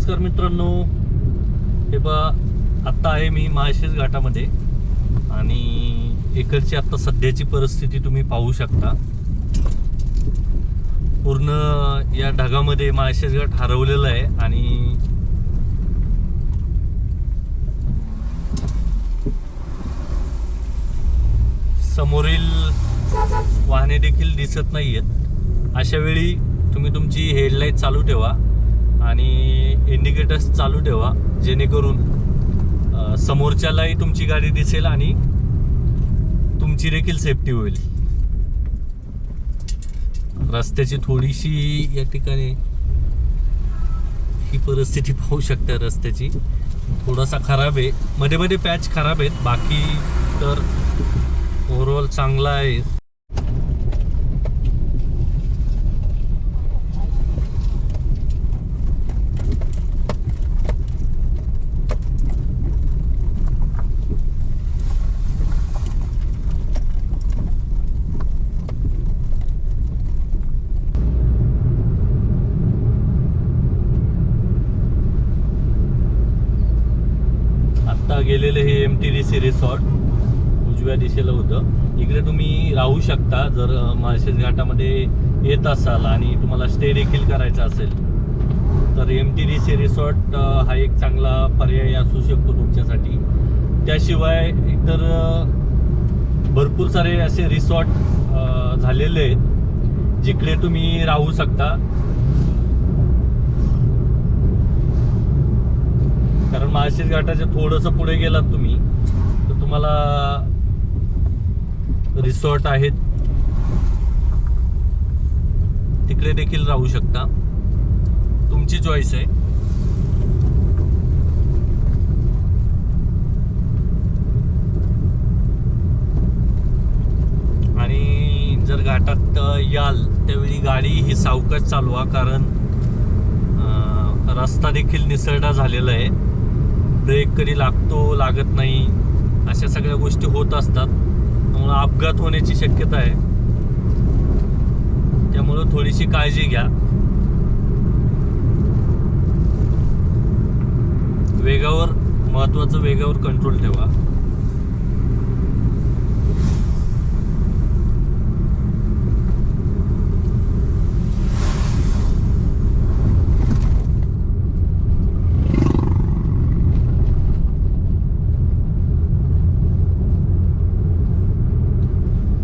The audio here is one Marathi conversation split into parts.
नमस्कार मित्रांनो, हे बघा आत्ता आहे मी माळशेज घाटामध्ये आणि इकडची आत्ता सध्याची परिस्थिती तुम्ही पाहू शकता. पूर्ण या ढगामध्ये माळशेज घाट हरवलेला आहे आणि समोरील वाहने देखील दिसत नाहीयेत. अशा वेळी तुम्ही तुमची हेडलाईट चालू ठेवा आणि इंडिकेटर्स चालू ठेवा, जेणेकरून समोरच्यालाही तुमची गाडी दिसेल आणि तुमची देखील सेफ्टी होईल. रस्त्याची थोडीशी या ठिकाणी ही परिस्थिती पाहू शकता. रस्त्याची थोडासा खराब आहे, मध्ये मध्ये पॅच खराब आहेत, बाकी तर ओव्हरऑल चांगला आहे. आता गेलेलं हे MTDC रिसॉर्ट उजव्या दिशेला होतं. इकडे तुम्ही राहू शकता जर माळशेज घाटामध्ये येत असाल आणि तुम्हाला स्टे देखील करायचा असेल तर MTDC रिसॉर्ट हा एक चांगला पर्याय असू शकतो तुमच्यासाठी. त्याशिवाय इतर भरपूर सारे असे रिसॉर्ट झालेले आहेत जिकडे तुम्ही राहू शकता. कारण माळशेज घाटाच्या थोडंसं पुढे गेलात तुम्ही तर तुम्हाला रिसॉर्ट आहेत, तिकडे देखील राहू शकता. तुमची चॉईस आहे. आणि जर घाटात याल त्यावेळी गाडी ही सावकाश चालवा, कारण रस्ता देखील निसरडा झालेला आहे. ब्रेक कधी लागतो लागत नाही अशा सगळ्या गोष्टी होत असतात, त्यामुळे अपघात होण्याची शक्यता आहे. त्यामुळं थोडीशी काळजी घ्या. वेगावर महत्त्वाचं, वेगावर कंट्रोल ठेवा.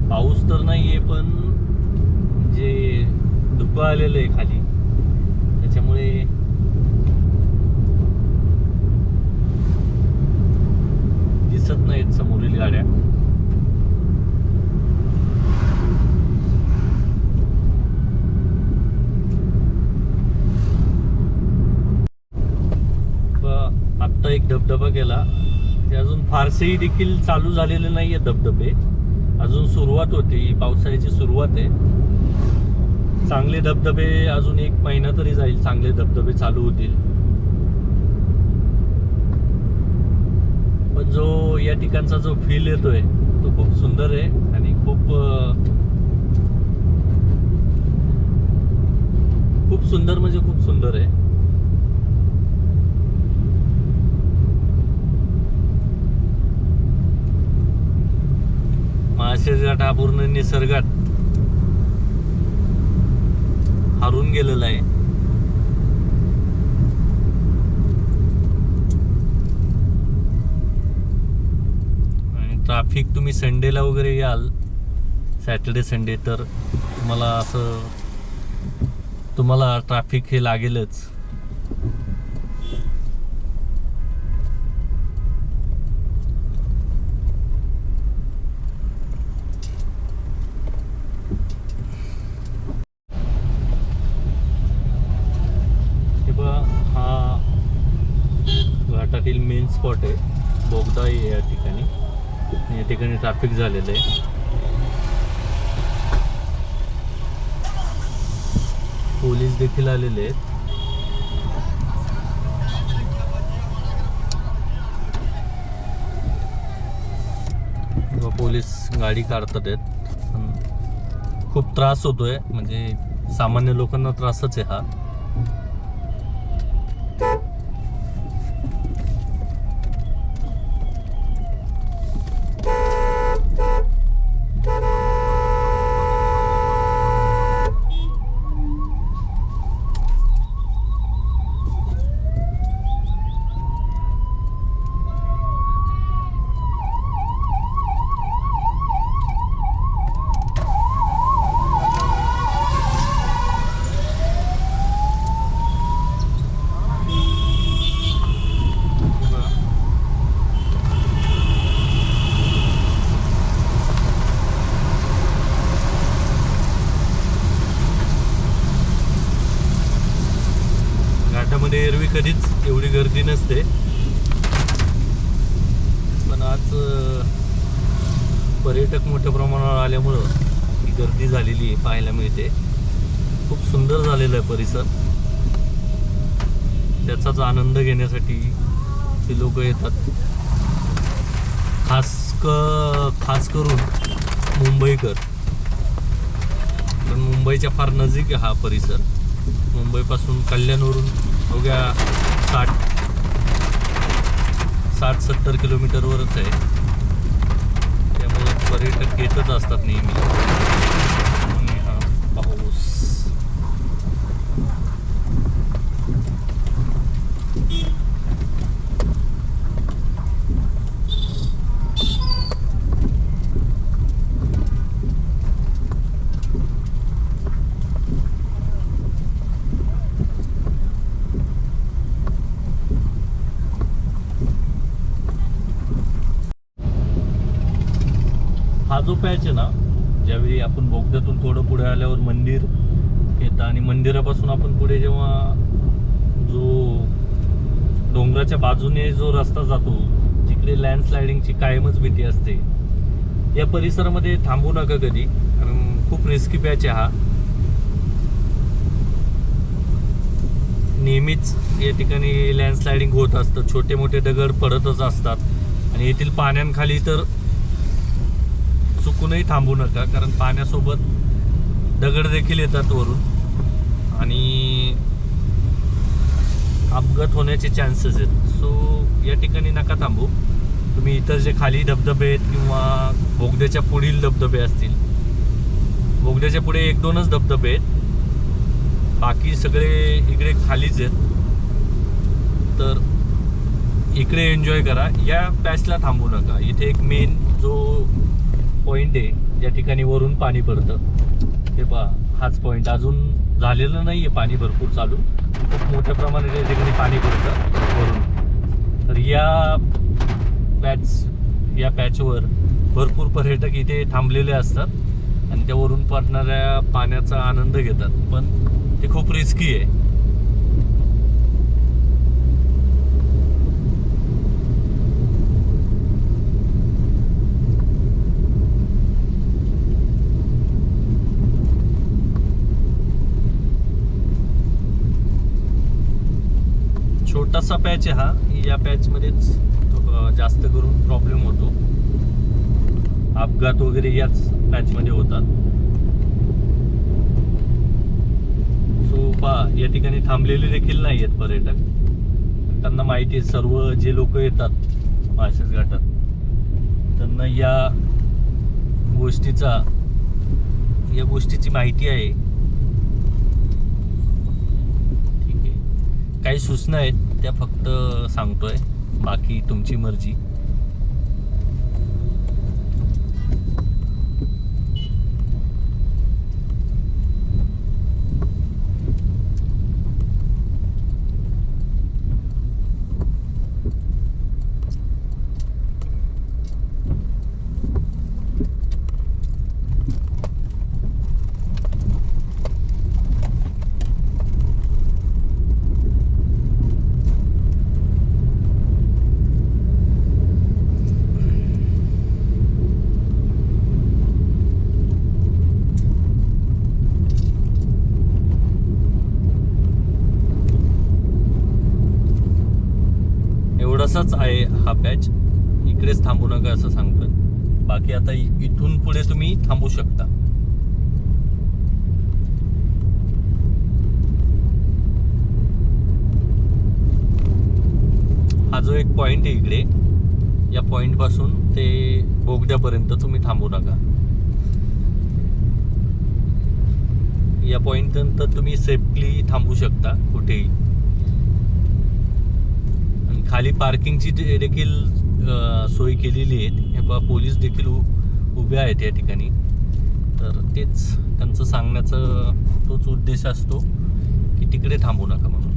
पाऊस तर नाहीये, पण जे धुकं आलेलं आहे खाली, त्याच्यामुळे दिसत नाहीत समोरील गाड्या. आत्ता एक धबधबा गेला, ते अजून फारसेही देखील चालू झालेले नाहीये धबधबे. अजून सुरुवात होती, पावसाळ्याची सुरुवात आहे. चांगले धबधबे अजून 1 महिना तरी जाईल, चांगले धबधबे चालू होतील. पण जो या ठिकाणचा जो फील येतोय तो खूप सुंदर आहे आणि खूप सुंदर, म्हणजे खूप सुंदर आहे. माळशेज घाट हा पूर्ण निसर्गात हरून गेलेला आहे. आणि ट्रॅफिक तुम्ही संडेला वगैरे याल, सॅटर्डे संडे, तर तुम्हाला ट्रॅफिक हे लागेलच. हा घाटातील मेन स्पॉट आहे, बोगदा आहे या ठिकाणी. या ठिकाणी ट्रॅफिक झालेलं आहे. पोलीस देखील आलेले आहेत. पोलीस गाडी काढतात आहेत. खूप त्रास होतोय, म्हणजे सामान्य लोकांना त्रासच आहे हा. कधीच एवढी गर्दी नसते, पण आज पर्यटक मोठ्या प्रमाणावर आल्यामुळं ही गर्दी झालेली आहे पाहायला मिळते. खूप सुंदर झालेला आहे परिसर, त्याचाच आनंद घेण्यासाठी ती लोक येतात. खास करून मुंबईकर, कारण मुंबईच्या फार नजीक आहे हा परिसर. मुंबईपासून कल्याणवरून अवघ्या 60-70 किलोमीटरवरच आहे. त्यामुळे पर्यटक येतच असतात नेहमी. आणि हा पाऊस हा जो पॅच आहे ना, ज्यावेळी आपण बोगद्यातून थोडं पुढे आल्यावर मंदिर येतं आणि मंदिरापासून आपण पुढे जेव्हा जो डोंगराच्या बाजूने जो रस्ता जातो तिकडे लँडस्लायडिंगची कायमच भीती असते. या परिसरामध्ये थांबू नका कधी, कारण खूप रिस्की पॅच आहे हा. नेहमीच या ठिकाणी लँडस्लायडिंग होत असतं, छोटे मोठे दगड पडतच असतात आणि येथील पाण्यांखाली तर चुकूनही थांबू नका, कारण पाण्यासोबत दगड देखील येतात वरून आणि अपघात होण्याचे चान्सेस आहेत. सो या ठिकाणी नका थांबू. तुम्ही इतर जे खाली धबधबे आहेत किंवा बोगद्याच्या पुढील धबधबे असतील, बोगद्याच्या पुढे 1-2च धबधबे आहेत, बाकी सगळे इकडे खालीच आहेत, तर इकडे एन्जॉय करा. या पॅचला थांबू नका. इथे एक मेन जो पॉईंट आहे ज्या ठिकाणी वरून पाणी पडतं, हे पहा, हाच पॉईंट. अजून झालेलं नाही आहे पाणी भरपूर चालू, खूप मोठ्या प्रमाणात या ठिकाणी पाणी पडतं वरून. तर या पॅचवर भरपूर पर्यटक इथे थांबलेले असतात आणि त्या वरून पडणाऱ्या पाण्याचा आनंद घेतात, पण ते खूप रिस्की आहे. छोटासा पॅच आहे हा. या पॅचमध्येच जास्त करून प्रॉब्लेम होतो, अपघात वगैरे याच पॅचमध्ये होतात. सो पहा, या ठिकाणी थांबलेले देखील नाही आहेत पर्यटक. त्यांना माहिती आहे, सर्व जे लोक येतात माळशेज घाटात त्यांना या गोष्टीची माहिती आहे. ठीक आहे, काही सूचना आहेत त्या फक्त सांगतोय, बाकी तुमची मर्जी. एवढासाच आहे हा पॅच, इकडेच थांबू नका असं सांगतोय. बाकी आता इथून पुढे तुम्ही थांबू शकता. हा जो एक पॉइंट आहे इकडे, या पॉइंट पासून ते बोगद्यापर्यंत तुम्ही थांबू नका. या पॉइंट नंतर तुम्ही सेफली थांबू शकता कुठेही. खाली पार्किंगची देखील सोय केलेली आहे. हे पहा, पोलीस देखील उभे आहेत या ठिकाणी. तर तेच त्यांचं सांगण्याचा तोच उद्देश असतो की तिकडे थांबू नका म्हणून.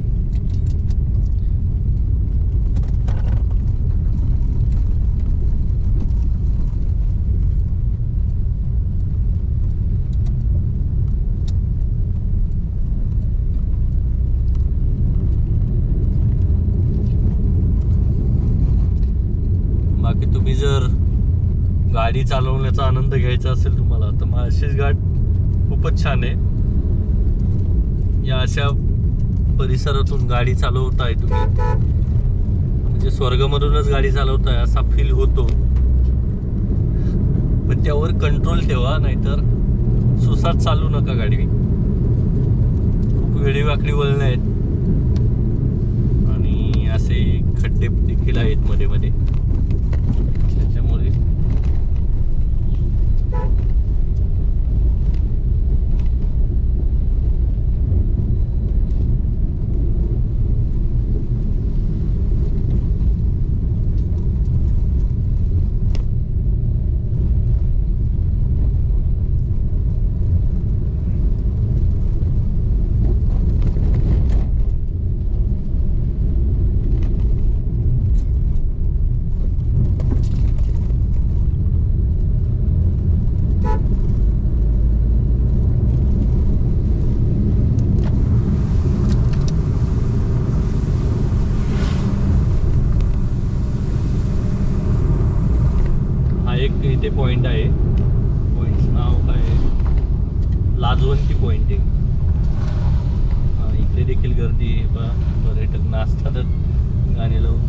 गाडी चालवण्याचा आनंद घ्यायचा असेल तुम्हाला तर माळशेज घाट खूपच छान आहे. या अशा परिसरातून गाडी चालवताय तुम्ही म्हणजे स्वर्गामधूनच गाडी चालवताय असा फील होतो. पण त्यावर कंट्रोल ठेवा, नाहीतर सुसाट चालू नका गाडी. खूप वेडीवाकडी वळणं आहेत आणि असे खड्डे देखील आहेत मध्ये मध्ये, त्याच्यामुळे इथे पॉइंट आहे. पॉइंटचं नाव काय आहे? लाजवंती पॉइंट आहे. इकडे देखील गर्दी आहे. पर्यटक नाचतातच गाणी लावून.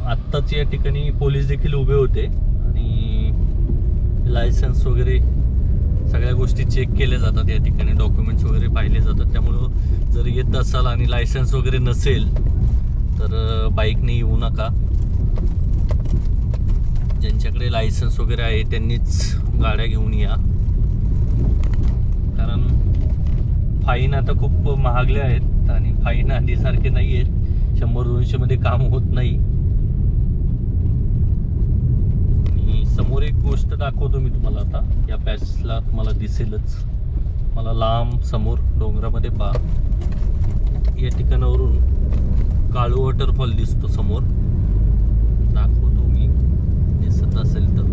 आत्ताच या ठिकाणी पोलीस देखील उभे होते आणि लायसन्स वगैरे सगळ्या गोष्टी चेक केल्या जातात या ठिकाणी. डॉक्युमेंट्स वगैरे पाहिले जातात. त्यामुळं जर येत असाल आणि लायसन्स वगैरे नसेल तर बाईकने येऊ नका. ज्यांच्याकडे लायसन्स वगैरे आहे त्यांनीच गाड्या घेऊन या, कारण फाईन आता खूप महागल्या आहेत आणि फाईन आधीसारखे नाही आहेत. 100-200 मध्ये काम होत नाही. समोर एक गोष्ट दाखवतो मी तुम्हाला. आता या पॅचला तुम्हाला दिसेलच. मला लांब समोर डोंगरामध्ये पहा, या ठिकाणावरून काळू वॉटरफॉल दिसतो समोर. दाखवतो मी, दिसत असेल तर.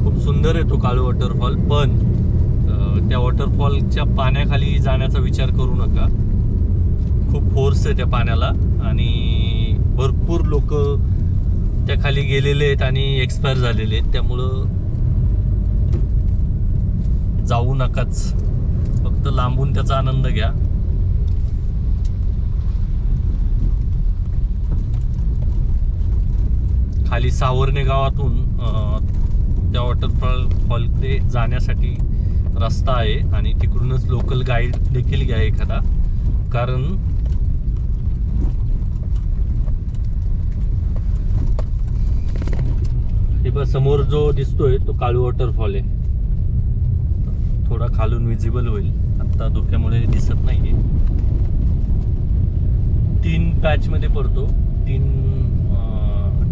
खूप सुंदर आहे तो काळू वॉटरफॉल. पण त्या वॉटरफॉलच्या पाण्याखाली जाण्याचा विचार करू नका. खूप फोर्स आहे त्या पाण्याला आणि भरपूर लोक त्या खाली गेलेले आहेत आणि एक्सपायर झालेले आहेत. त्यामुळं जाऊ नकाच. फक्त लांबून त्याचा आनंद घ्या. खाली सावर्णे गावातून त्या वॉटरफॉलकडे जाण्यासाठी रस्ता आहे आणि तिकडूनच लोकल गाईड देखील घ्या एखादा. कारण हे बघ समोर जो दिसतोय तो काळू वॉटरफॉल आहे. थोडा खालून विजिबल होईल. आता धुक्यामुळे दिसत नाहीये. 3 पॅच मध्ये पडतो. 3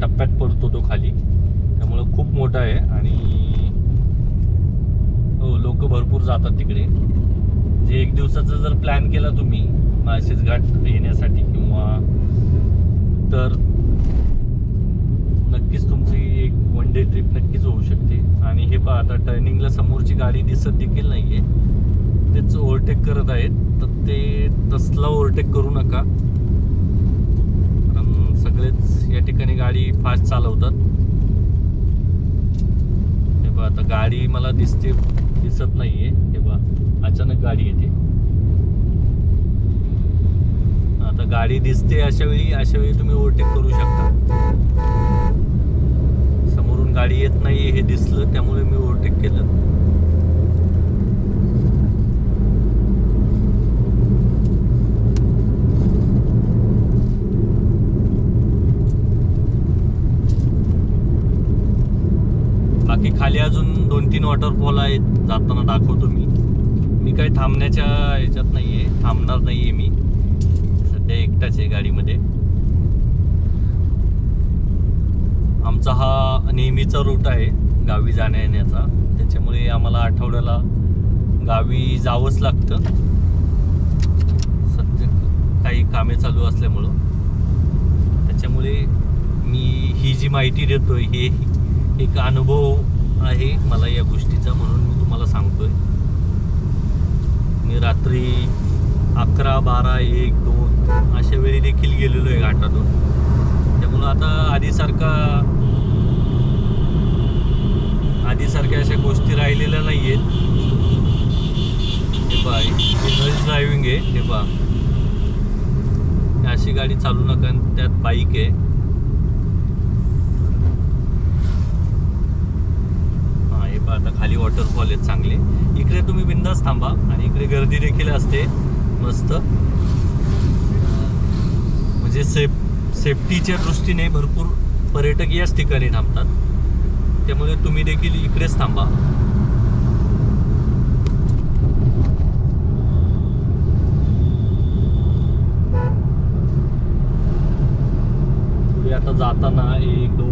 टप्प्यात पडतो तो खाली. त्यामुळं खूप मोठा आहे आणि हो लोक भरपूर जातात तिकडे. जे 1 दिवसाचा जर प्लॅन केला तुम्ही माळशेज घाट येण्यासाठी किंवा तर नक्कीच तुमची एक 1 डे ट्रिप नक्कीच होऊ शकते. आणि हे पहा आता टर्निंगला समोरची गाडी दिसत देखील नाहीये. तेच ओव्हरटेक करत आहेत. तर ते तसला ओव्हरटेक करू नका, कारण सगळेच या ठिकाणी गाडी फास्ट चालवतात. हे पहा आता गाडी मला दिसत नाहीये. हे पहा अचानक गाडी येते. आता गाडी दिसते अशा वेळी तुम्ही ओव्हरटेक करू शकता. समोरून गाडी येत नाही हे दिसलं त्यामुळे मी ओव्हरटेक केलं. बाकी खाली अजून 2-3 वॉटरफॉल आहेत. जाताना दाखवतो मी काही थांबण्याच्या ह्याच्यात नाहीये. थांबणार नाहीये मी. सध्या एकटाच आहे गाडीमध्ये. आमचा हा नेहमीचा रूट आहे गावी जाण्या येण्याचा, त्याच्यामुळे आम्हाला आठवड्याला गावी जावंच लागतं. सध्या काही कामे चालू असल्यामुळं, त्याच्यामुळे मी ही जी माहिती देतोय हे एक अनुभव आहे मला या गोष्टीचा, म्हणून मी तुम्हाला सांगतोय. मी रात्री 11, 12, 1, 2 अशा वेळी देखील गेलेलो आहे घाटातून. त्यामुळं आता आधीसारख्या अशा गोष्टी राहिलेल्या नाही आहेत. हे पहा, इनर्ज ड्रायव्हिंग आहे. हे पहा, अशी गाडी चालू नका, त्यात बाईक आहे. हा, हे पहा, आता खाली वॉटरफॉल आहेत चांगले. इकडे तुम्ही बिंदास थांबा, आणि इकडे गर्दी देखील असते मस्त. म्हणजे सेफ्टीच्या दृष्टीने भरपूर पर्यटक याच ठिकाणी थांबतात, त्यामुळे तुम्ही देखील इकडेच थांबा. पुढे आता जाताना 1, 2,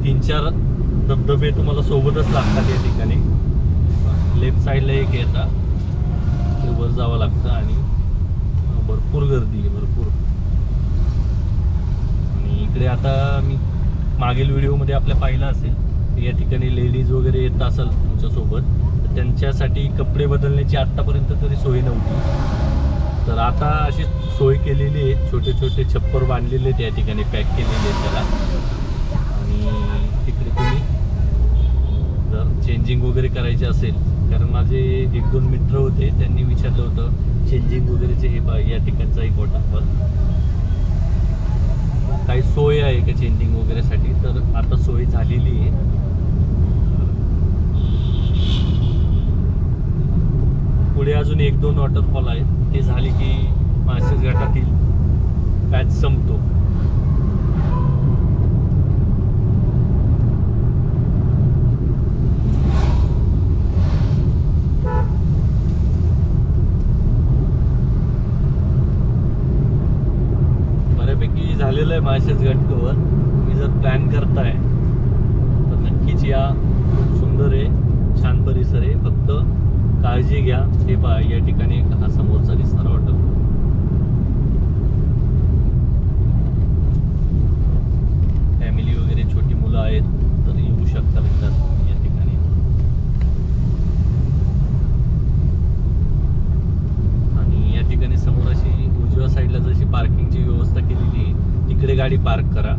3, 4 धबधबे तुम्हाला सोबतच लागतात या ठिकाणी. लेफ्ट साईडला एक येतात, ते वर जावं लागतं, आणि भरपूर गर्दी आहे, भरपूर. आणि इकडे आता मी मागील व्हिडिओमध्ये आपल्या पाहिलं असेल, या ठिकाणी लेडीज वगैरे येत असेल तुमच्यासोबत, तर त्यांच्यासाठी कपडे बदलण्याची आत्तापर्यंत तरी सोय नव्हती. तर आता अशी सोय केलेली आहे, छोटे छोटे छप्पर बांधलेले आहेत या ठिकाणी, पॅक केलेले आहेत त्याला. आणि तिकडे तुम्ही जर चेंजिंग वगैरे करायचे असेल, कारण माझे 1-2 मित्र होते, त्यांनी विचारलं होतं चेंजिंग वगैरेचे. हे या ठिकाणचा एक वॉटरफॉल, काही सोय आहे का चेंजिंग वगैरेसाठी? तर आता सोय झालेली आहे. पुढे अजून 1-2 वॉटरफॉल आहेत, ते झाले की माळशेज घाटातील पॅच संपतो. बऱ्यापैकी झालेलं आहे माळशेज घाट कव्हर. तुम्ही जर प्लॅन करताय तर नक्कीच या. खूप सुंदर आहे, छान परिसर आहे, फक्त काळजी घ्या. हे पहा, या ठिकाणी हा समोरचा दिसणारा वॉटरफॉल. फॅमिली वगैरे छोटी मुलं आहेत तर येऊ शकता मित्रांनो या ठिकाणी. आणि या ठिकाणी समोर अशी उजव्या साईडला जशी पार्किंगची व्यवस्था केलेली आहे, तिकडे गाडी पार्क करा,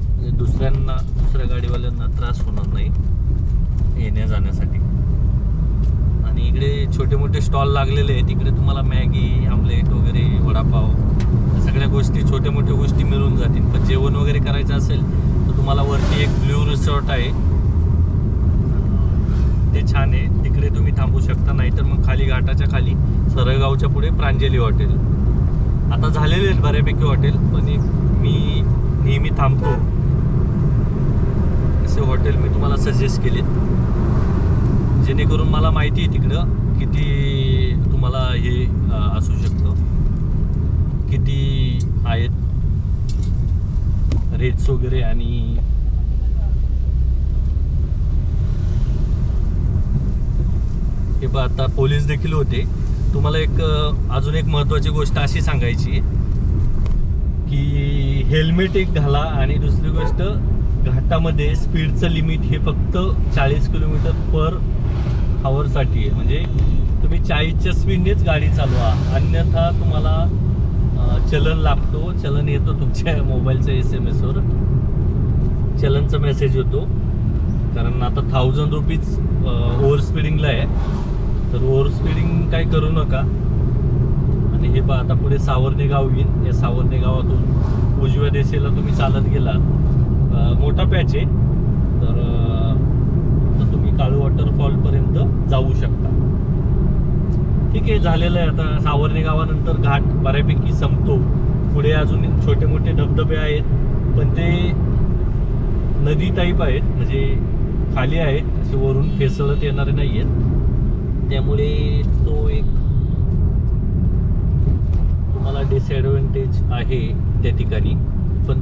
म्हणजे दुसऱ्या गाडीवाल्यांना त्रास होणार नाही येण्या जाण्यासाठी. आणि इकडे छोटे मोठे स्टॉल लागलेले आहेत, तिकडे तुम्हाला मॅगी, आमलेट वगैरे, वडापाव, सगळ्या गोष्टी, छोट्या मोठ्या गोष्टी मिळून जातील. पण जेवण वगैरे करायचं असेल तर तुम्हाला वरती एक ब्ल्यू रिसॉर्ट आहे, ते छान आहे, तिकडे तुम्ही थांबू शकता. नाहीतर मग खाली घाटाच्या खाली सरळगावच्या पुढे प्रांजली हॉटेल. आता झालेले आहेत बऱ्यापैकी हॉटेल, पण मी नेहमी थांबतो असे हॉटेल मी तुम्हाला सजेस्ट केलेत, जेणेकरून मला माहिती आहे तिकडं किती तुम्हाला हे असू शकतं, किती आहेत रेट्स वगैरे. आणि हे बघा, आता पोलीस देखील होते. तुम्हाला अजून एक महत्त्वाची गोष्ट अशी सांगायची की हेल्मेट एक घाला, आणि दुसरी गोष्ट, घाटामध्ये स्पीडचं लिमिट हे फक्त 40 km/h साठी आहे. म्हणजे तुम्ही 40च्या स्पीडनेच गाडी चालवा, अन्यथा तुम्हाला चलन लागतो. चलन येतो तुमच्या मोबाईलच्या SMS वर, चलनचा मेसेज येतो. कारण आता 1000 रुपीज ओव्हर स्पीडिंगला आहे, तर ओव्हर स्पीडिंग काही करू नका. आणि हे पहा, आता पुढे सावर्णे गाव येईल. या सावर्णे गावातून उजव्या दिशेला तुम्ही चालत गेलात, मोठा पॅच आहे, तर तुम्ही काळू वॉटरफॉलपर्यंत जाऊ शकता. ठीक आहे, झालेलं आहे. आता सावर्णे गावानंतर घाट बऱ्यापैकी संपतो. पुढे अजून छोटे मोठे धबधबे आहेत, पण ते नदी टाईप आहेत, म्हणजे खाली आहेत, असे वरून फेसळत येणारे नाही आहेत. त्यामुळे तो एक तुम्हाला डिसएडव्हान्टेज आहे त्या ठिकाणी. पण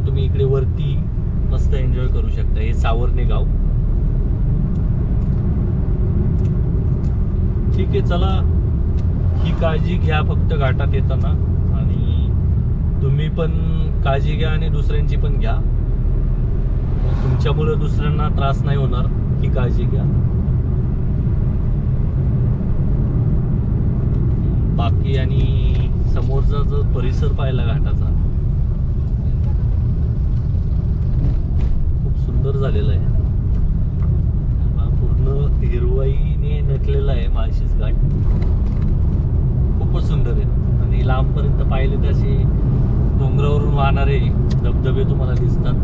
वरती मस्त एन्जॉय करू शकता. हे सावर्णे गाव. ठीक आहे, चला ही काळजी घ्या फक्त घाटात येताना, आणि तुम्ही पण काळजी घ्या आणि दुसऱ्यांची पण घ्या. तुमच्यामुळे दुसऱ्यांना त्रास नाही होणार, ही काळजी घ्या. बाकी आणि समोरचा जो परिसर पाहिला घाटाचा, खूप सुंदर झालेला आहे. पूर्ण हिरवाईने नटलेला आहे माळशेज घाट. खूपच सुंदर आहे. आणि लांबपर्यंत पाहिले तसे डोंगरावरून वाहणारे धबधबे तुम्हाला दिसतात.